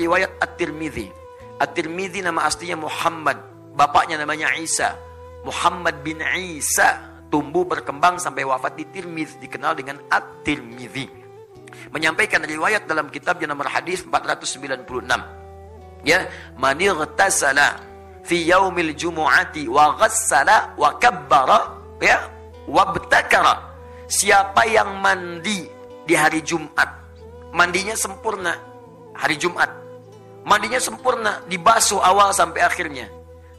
riwayat At-Tirmidzi. At-Tirmidzi nama aslinya Muhammad, bapaknya namanya Isa. Muhammad bin Isa tumbuh berkembang sampai wafat di Tirmidzi, dikenal dengan At-Tirmidzi. Menyampaikan riwayat dalam kitabnya nomor hadis 496. Ya, man ightasala fi yaumil jumu'ati wa ghassala wa kabbara ya wabtakara. Siapa yang mandi di hari Jumat, mandinya sempurna hari Jumat, mandinya sempurna, dibasuh awal sampai akhirnya.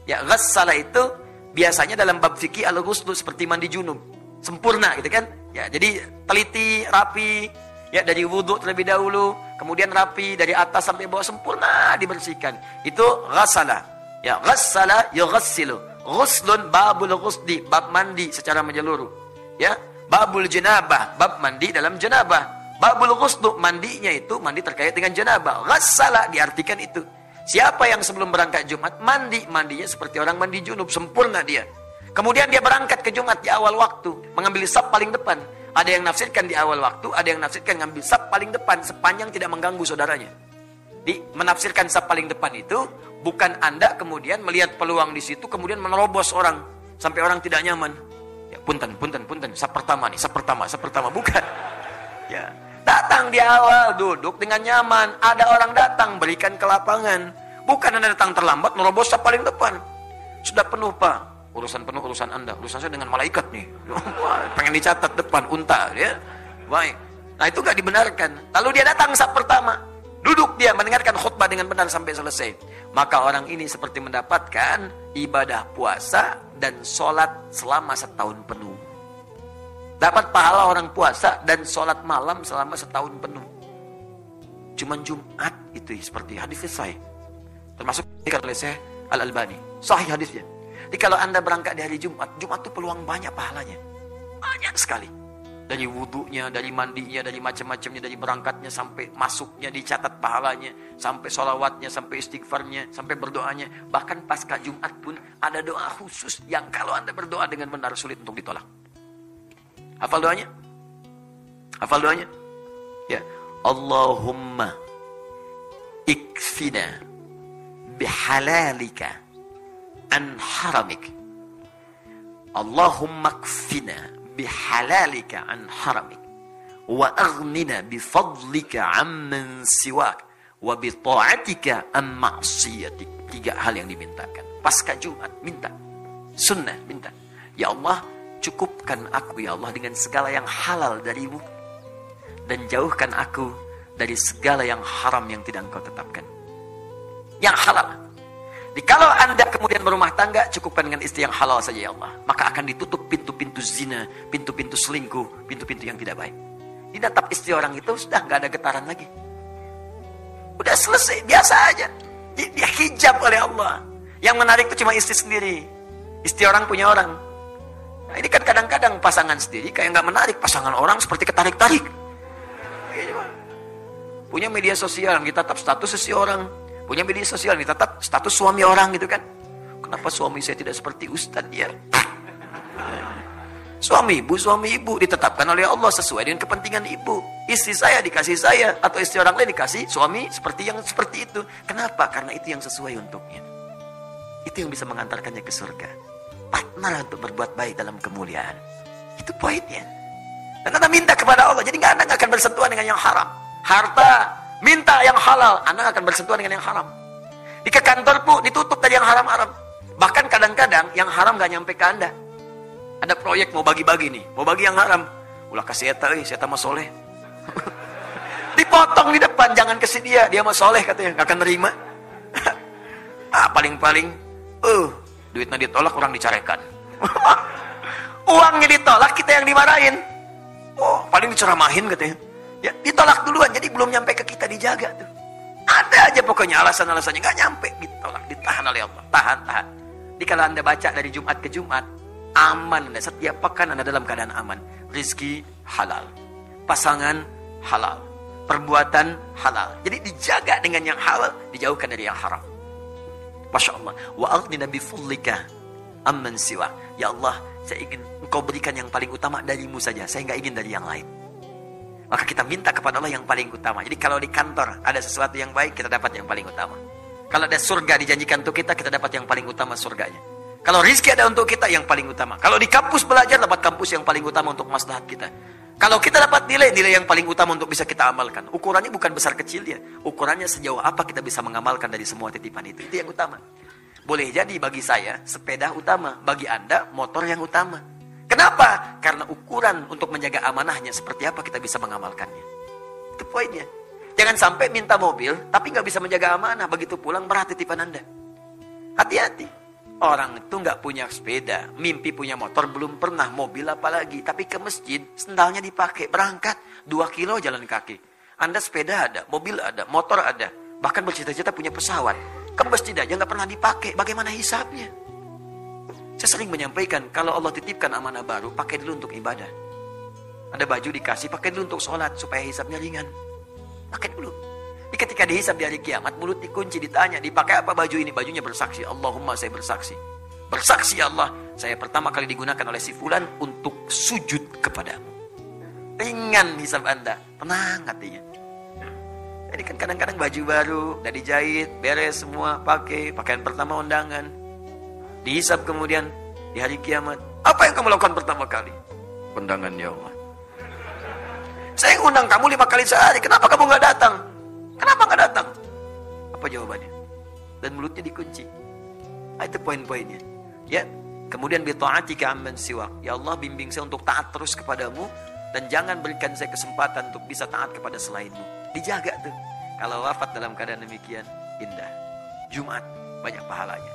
Ya, ghassala itu biasanya dalam bab fikih al-ghusl seperti mandi junub, sempurna gitu kan. Ya, jadi teliti, rapi, ya, dari wudhu terlebih dahulu, kemudian rapi dari atas sampai bawah, sempurna dibersihkan. Itu ghassala. Ya, ghassala yughassilu. Ghuslun babul ghusli, bab mandi secara menyeluruh. Ya, babul janabah, bab mandi dalam janabah. Babul ghuslu, mandinya itu mandi terkait dengan janabah. Ghassala diartikan itu. Siapa yang sebelum berangkat Jumat mandi, mandinya seperti orang mandi junub, sempurna dia. Kemudian dia berangkat ke Jumat di awal waktu, mengambil saf paling depan. Ada yang nafsirkan di awal waktu, ada yang nafsirkan ngambil saf paling depan sepanjang tidak mengganggu saudaranya. Di menafsirkan saf paling depan itu bukan Anda kemudian melihat peluang di situ kemudian menerobos orang sampai orang tidak nyaman. Ya, punten, saf pertama nih, saf pertama, bukan. Ya, datang di awal, duduk dengan nyaman. Ada orang datang, berikan ke lapangan. Bukan Anda datang terlambat, nerobos saf paling depan. Sudah penuh, Pak. Urusan penuh, urusan Anda. Urusan saya dengan malaikat nih. Pengen dicatat depan, unta. Ya. Baik. Nah, itu gak dibenarkan. Lalu dia datang saf pertama. Duduk dia mendengarkan khutbah dengan benar sampai selesai. Maka orang ini seperti mendapatkan ibadah puasa dan sholat selama setahun penuh. Dapat pahala orang puasa dan sholat malam selama setahun penuh. Cuman Jumat itu seperti hadis sahih. Termasuk oleh Syekh Al-Albani. Sahih hadisnya. Jadi kalau Anda berangkat di hari Jumat, Jumat itu peluang banyak pahalanya. Banyak sekali. Dari wudhunya, dari mandinya, dari macam-macamnya, dari berangkatnya sampai masuknya dicatat pahalanya, sampai sholawatnya, sampai istighfarnya, sampai berdoanya. Bahkan pasca Jumat pun ada doa khusus yang kalau Anda berdoa dengan benar sulit untuk ditolak. Hafal doanya? Hafal doanya? Ya. Allahumma ikfina bihalalika an haramik. Allahumma ikfina bihalalika an haramik wa aghnina bifadlika amman siwak wa bita'atika an ma'siyatik. 3 hal yang dimintakan. Pasca Jumat minta. Sunnah minta. Ya Allah, cukupkan aku ya Allah dengan segala yang halal darimu dan jauhkan aku dari segala yang haram yang tidak engkau tetapkan. Yang halal. Jadi kalau Anda kemudian berumah tangga, cukupkan dengan istri yang halal saja ya Allah. Maka akan ditutup pintu-pintu zina, pintu-pintu selingkuh, pintu-pintu yang tidak baik. Dinatap istri orang itu sudah nggak ada getaran lagi. Udah selesai, biasa aja. Dia hijab oleh Allah. Yang menarik itu cuma istri sendiri. Istri orang punya orang. Nah, ini kan kadang-kadang pasangan sendiri kayak nggak menarik, pasangan orang seperti ketarik-tarik. Punya media sosial, ditatap status seseorang. Punya media sosial, ditatap status suami orang gitu kan. Kenapa suami saya tidak seperti Ustadz ya? Suami ibu ditetapkan oleh Allah sesuai dengan kepentingan ibu. Istri saya dikasih saya, atau istri orang lain dikasih suami seperti yang seperti itu. Kenapa? Karena itu yang sesuai untuknya. Itu yang bisa mengantarkannya ke surga. Partner untuk berbuat baik dalam kemuliaan. Itu poinnya. Dan Anda minta kepada Allah. Jadi Anda nggak akan bersentuhan dengan yang haram. Harta, minta yang halal. Anda akan bersentuhan dengan yang haram. Di ke kantor pun ditutup dari yang haram-haram. Bahkan kadang-kadang yang haram nggak nyampe ke Anda. Ada proyek mau bagi-bagi nih. Mau bagi yang haram. Ulah kasih saya mah soleh. Dipotong di depan. Jangan kasih dia mah soleh katanya. Nggak akan nerima. Paling-paling. Duitnya ditolak, orang dicarekan. Uangnya ditolak, kita yang dimarahin. Paling diceramahin katanya. Ya, ditolak duluan, jadi belum nyampe ke kita dijaga tuh. Ada aja pokoknya alasan-alasannya, nggak nyampe, ditolak, ditahan oleh Allah. Tahan. Jadi kalau Anda baca dari Jumat ke Jumat, aman Anda. Setiap pekan Anda dalam keadaan aman. Rizki halal. Pasangan halal. Perbuatan halal. Jadi dijaga dengan yang halal, dijauhkan dari yang haram. Masya Allah. Wa aghnina bifadlika amman siwa. Ya Allah, saya ingin Engkau berikan yang paling utama darimu saja. Saya nggak ingin dari yang lain. Maka kita minta kepada Allah yang paling utama. Jadi kalau di kantor ada sesuatu yang baik, kita dapat yang paling utama. Kalau ada surga dijanjikan untuk kita dapat yang paling utama surganya. Kalau rizki ada untuk kita, yang paling utama. Kalau di kampus belajar, dapat kampus yang paling utama untuk maslahat kita. Kalau kita dapat nilai yang paling utama untuk bisa kita amalkan. Ukurannya bukan besar kecil ya. Ukurannya sejauh apa kita bisa mengamalkan dari semua titipan itu. Itu yang utama. Boleh jadi bagi saya, sepeda utama. Bagi Anda, motor yang utama. Kenapa? Karena ukuran untuk menjaga amanahnya seperti apa kita bisa mengamalkannya. Itu poinnya. Jangan sampai minta mobil, tapi nggak bisa menjaga amanah. Begitu pulang, berat titipan Anda. Hati-hati. Orang itu nggak punya sepeda, mimpi punya motor, belum pernah mobil apalagi. Tapi ke masjid, sendalnya dipakai, berangkat 2 kilo jalan kaki. Anda sepeda ada, mobil ada, motor ada. Bahkan bercita-cita punya pesawat. Ke masjid aja nggak pernah dipakai, bagaimana hisapnya? Saya sering menyampaikan, kalau Allah titipkan amanah baru, pakai dulu untuk ibadah. Ada baju dikasih, pakai dulu untuk sholat, supaya hisapnya ringan. Pakai dulu. Jadi ketika dihisap di hari kiamat, mulut dikunci, ditanya, dipakai apa baju ini? Bajunya bersaksi, Allahumma saya bersaksi. Bersaksi Allah, saya pertama kali digunakan oleh si fulan untuk sujud kepadamu. Ringan hisap Anda, tenang hatinya. Jadi kan kadang-kadang baju baru, udah dijahit, beres semua, pakai, pakaian pertama undangan. Dihisap kemudian di hari kiamat. Apa yang kamu lakukan pertama kali? Undangan ya Allah. Saya undang kamu 5 kali sehari. Kenapa kamu nggak datang? Kenapa nggak datang? Apa jawabannya? Dan mulutnya dikunci. Nah, itu poin-poinnya. Ya. Kemudian bita'atika amman siwak. Ya Allah, bimbing saya untuk taat terus kepadamu. Dan jangan berikan saya kesempatan untuk bisa taat kepada selainmu. Dijaga tuh. Kalau wafat dalam keadaan demikian, indah. Jumat, banyak pahalanya.